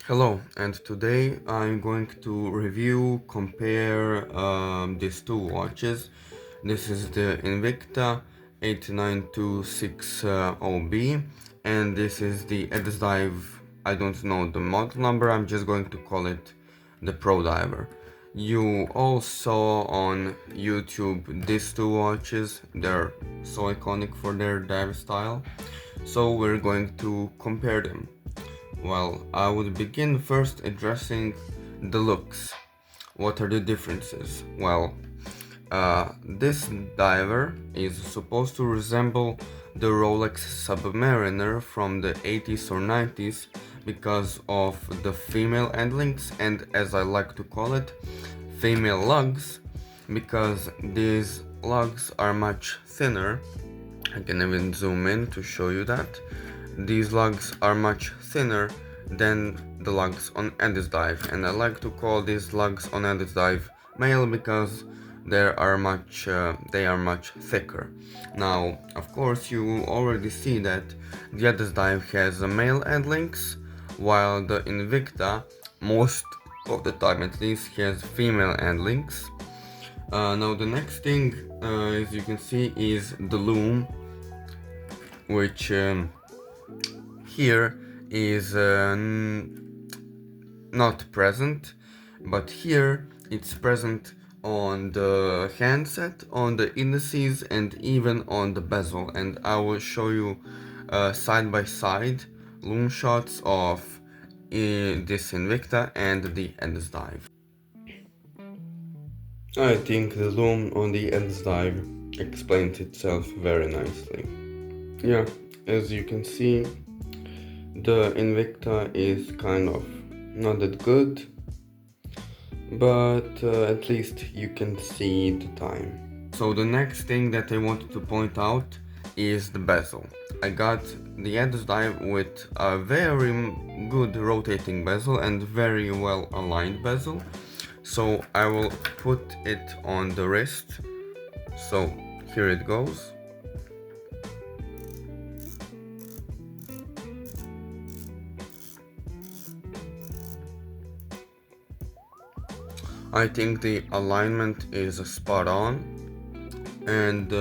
Hello, and today I'm going to compare these two watches. This is the Invicta 8926OB, and this is the Addiesdive. I don't know the model number, I'm just going to call it the Pro Diver. You all saw on YouTube these two watches, they're so iconic for their dive style, so we're going to compare them. Well, I would begin first addressing the looks. What are the differences? Well, this diver is supposed to resemble the Rolex Submariner from the 80s or 90s because of the female end links, and as I like to call it, female lugs, because these lugs are much thinner. I can even zoom in to show you that. These lugs are much thinner than the lugs on Addiesdive, and I like to call these lugs on Addiesdive male because they are much thicker. Now, of course, you already see that the Addiesdive has a male end links, while the Invicta, most of the time at least, has female end links. Now the next thing, as you can see, is the loom, which here is not present, but here it's present on the handset, on the indices, and even on the bezel, and I will show you side by side loom shots of this Invicta and the Addiesdive. I think the loom on the Addiesdive explains itself very nicely. Yeah, as you can see, the Invicta is kind of not that good, but at least you can see the time. So the next thing that I wanted to point out is the bezel. I got the Addiesdive with a very good rotating bezel and very well aligned bezel. So I will put it on the wrist. So here it goes. I think the alignment is spot on, and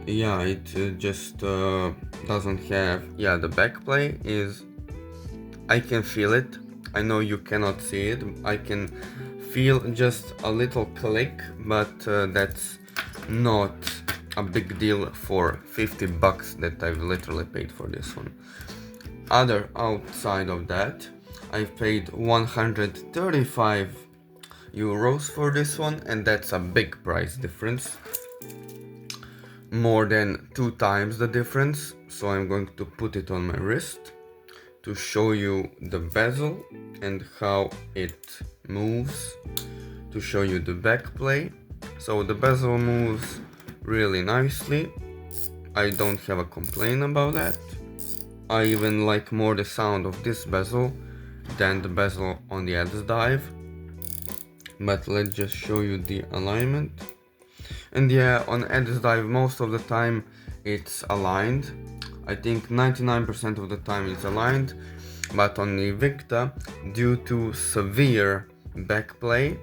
yeah, it just doesn't have, yeah, the back play is, I can feel it. I know you cannot see it. I can feel just a little click, but that's not a big deal for 50 bucks that I've literally paid for this one. Other outside of that, I've paid 135 euros for this one, and that's a big price difference, more than 2 times the difference. So I'm going to put it on my wrist to show you the bezel and how it moves, to show you the back play. So the bezel moves really nicely. I don't have a complaint about that. I even like more the sound of this bezel than the bezel on the Addiesdive. But let's just show you the alignment. And yeah, on Addiesdive most of the time it's aligned. I think 99% of the time it's aligned, but on the Invicta, due to severe backplay,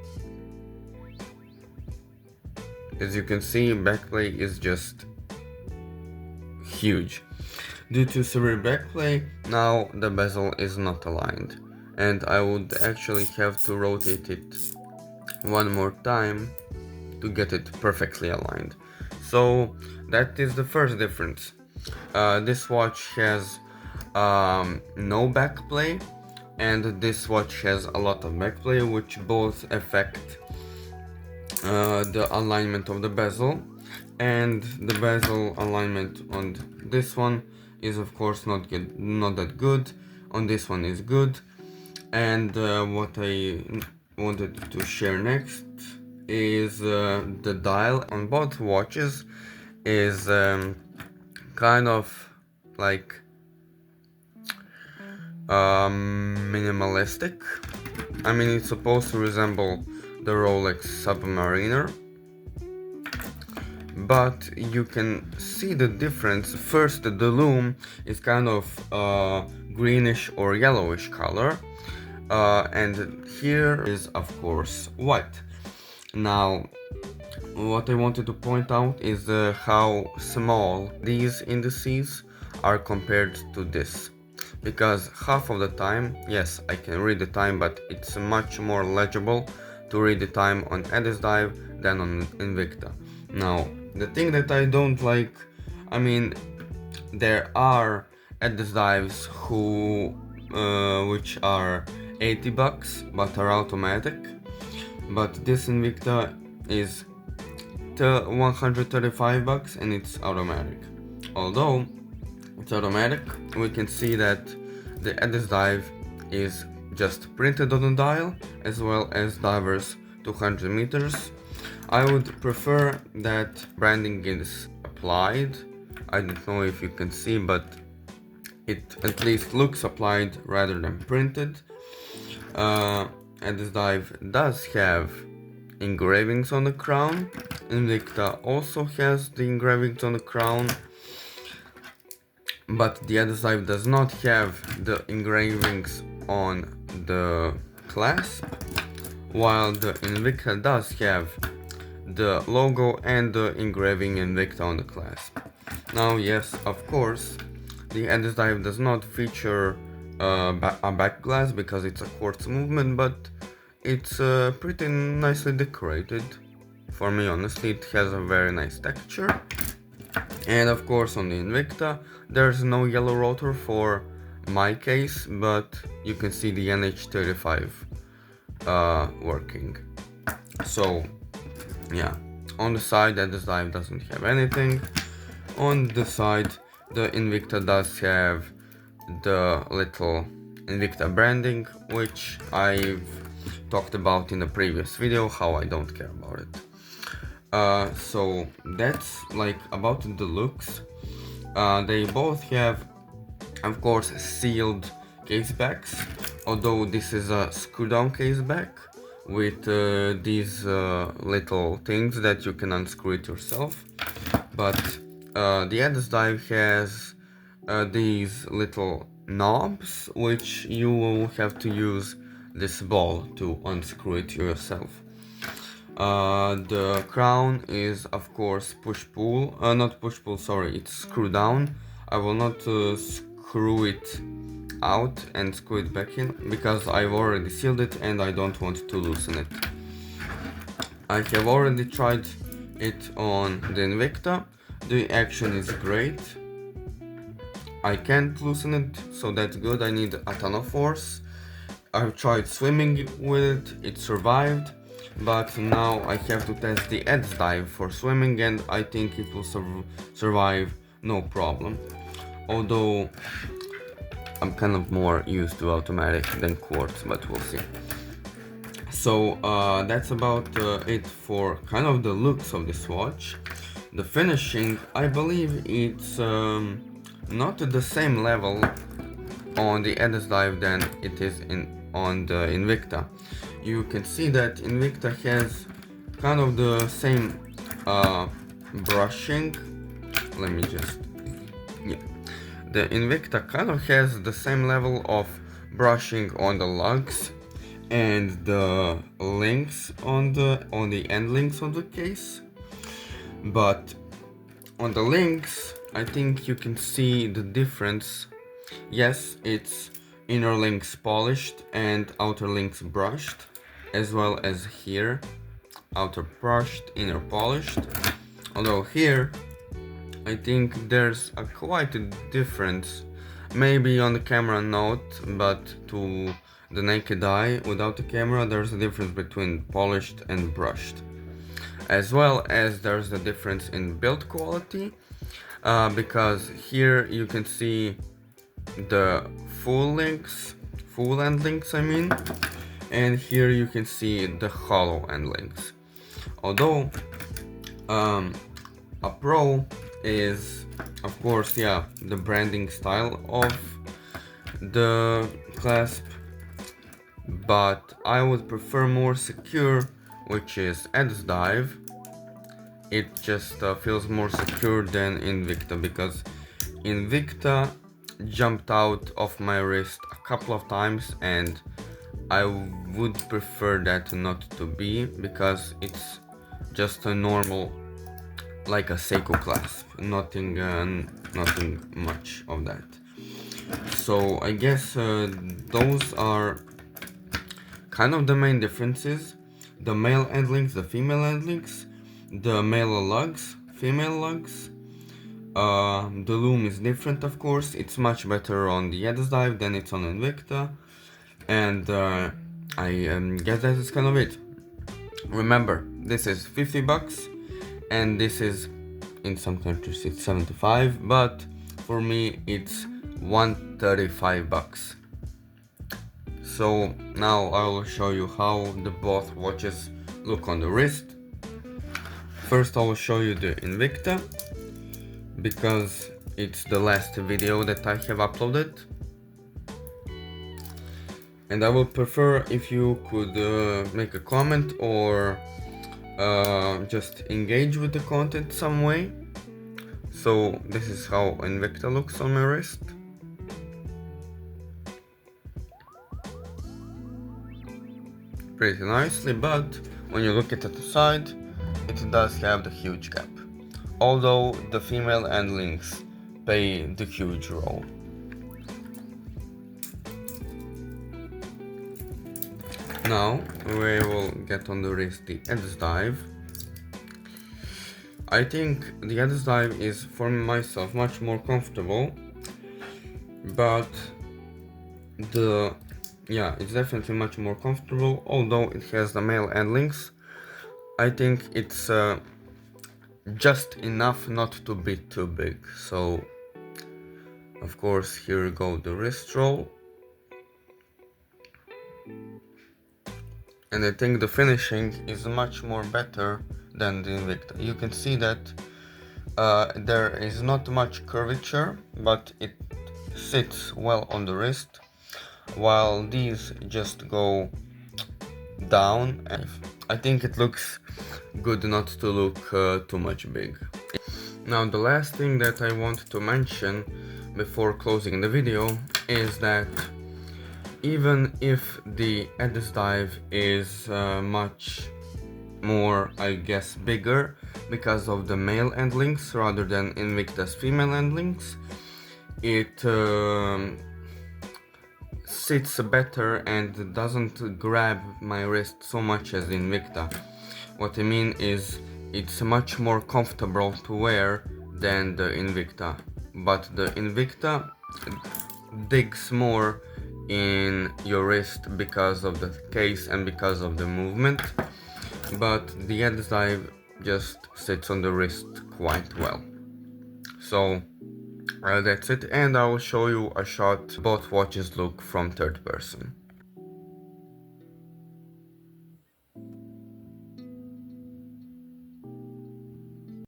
as you can see, backplay is just huge. Due to severe backplay, now the bezel is not aligned, and I would actually have to rotate it one more time to get it perfectly aligned. So that is the first difference. This watch has no backplay, and this watch has a lot of backplay, which both affect the alignment of the bezel. And the bezel alignment on this one is of course not that good. On this one is good. And what I wanted to share next is the dial on both watches is kind of like minimalistic. I mean, it's supposed to resemble the Rolex Submariner, but you can see the difference. First, the loom is kind of greenish or yellowish color, and here is of course white. Now what I wanted to point out is how small these indices are compared to this, because half of the time, yes, I can read the time, but it's much more legible to read the time on ADDIESDIVE than on Invicta. Now, the thing that I don't like, I mean, there are ADDIESDIVEs which are 80 bucks but are automatic, but this Invicta is 135 bucks and it's automatic. Although it's automatic, we can see that the ADDIESDIVE is just printed on the dial, as well as divers 200 meters. I would prefer that branding is applied. I don't know if you can see, but it at least looks applied rather than printed. ADDIESDIVE does have engravings on the crown. Invicta also has the engravings on the crown, but the ADDIESDIVE does not have the engravings on the clasp, while the Invicta does have the logo and the engraving Invicta on the clasp. Now, yes, of course, the ADDIESDIVE does not feature a back glass because it's a quartz movement, but it's pretty nicely decorated. For me, honestly, it has a very nice texture. And of course, on the Invicta, there's no yellow rotor for my case, but you can see the NH35 working. So, yeah, on the side, ADDIESDIVE doesn't have anything. On the side, the Invicta does have the little Invicta branding, which I've talked about in a previous video, how I don't care about it. So that's like about the looks. They both have, of course, sealed case backs, although this is a screw down case back with these little things that you can unscrew it yourself. But the ADDIESDIVE has these little knobs, which you will have to use this ball to unscrew it yourself. The crown is of course push-pull, not push-pull, sorry, it's screw down. I will not screw it out and screw it back in, because I've already sealed it and I don't want to loosen it. I have already tried it on the Invicta. The action is great. I can't loosen it, so that's good. I need a ton of force. I've tried swimming with it, it survived, but now I have to test the ADDIESDIVE for swimming, and I think it will survive no problem. Although I'm kind of more used to automatic than quartz, but we'll see. So that's about it for kind of the looks of this watch. The finishing, I believe it's not at the same level on the ADDIESDIVE than it is on the Invicta. You can see that Invicta has kind of the same brushing. Let me just, yeah. The Invicta kind of has the same level of brushing on the lugs and the links on the end links of the case, but on the links I think you can see the difference. Yes, it's inner links polished and outer links brushed, as well as here, outer brushed, inner polished. Although here I think there's quite a difference. Maybe on the camera not, but to the naked eye without the camera there's a difference between polished and brushed. As well as there's a difference in build quality, because here you can see the full end links I mean, and here you can see the hollow end links. Although a pro is of course, yeah, the branding style of the clasp, but I would prefer more secure, which is ADDIESDIVE. It just feels more secure than Invicta, because Invicta jumped out of my wrist a couple of times, and I would prefer that not to be, because it's just a normal, like a Seiko clasp, nothing much of that. So I guess those are kind of the main differences: the male end links, the female end links, the male lugs, female lugs. The loom is different, of course. It's much better on the Addisdive than it's on Invicta, and I guess that is kind of it. Remember, this is 50 bucks, and this is, in some countries it's 75, but for me it's 135 bucks. So now I will show you how the both watches look on the wrist. First I will show you the Invicta, because it's the last video that I have uploaded, and I would prefer if you could make a comment or just engage with the content some way. So this is how Invicta looks on my wrist. Pretty nicely, but when you look at the side, it does have the huge gap, although the female end links play the huge role. Now we will get on the wrist the Addisdive. I think the Addisdive is, for myself, much more comfortable, but it's definitely much more comfortable, although it has the male end links. I think it's just enough not to be too big. So of course, here we go, the wrist roll, and I think the finishing is much more better than the Invicta. You can see that there is not much curvature, but it sits well on the wrist, while these just go down. And I think it looks good not to look too much big. Now the last thing that I want to mention before closing the video is that even if the Addisdive is much more, I guess, bigger because of the male end links rather than Invicta's female end links, it sits better and doesn't grab my wrist so much as the Invicta. What I mean is, it's much more comfortable to wear than the Invicta, but the Invicta digs more in your wrist because of the case and because of the movement, but the Addisdive just sits on the wrist quite well. So that's it, and I will show you a shot both watches look from third person.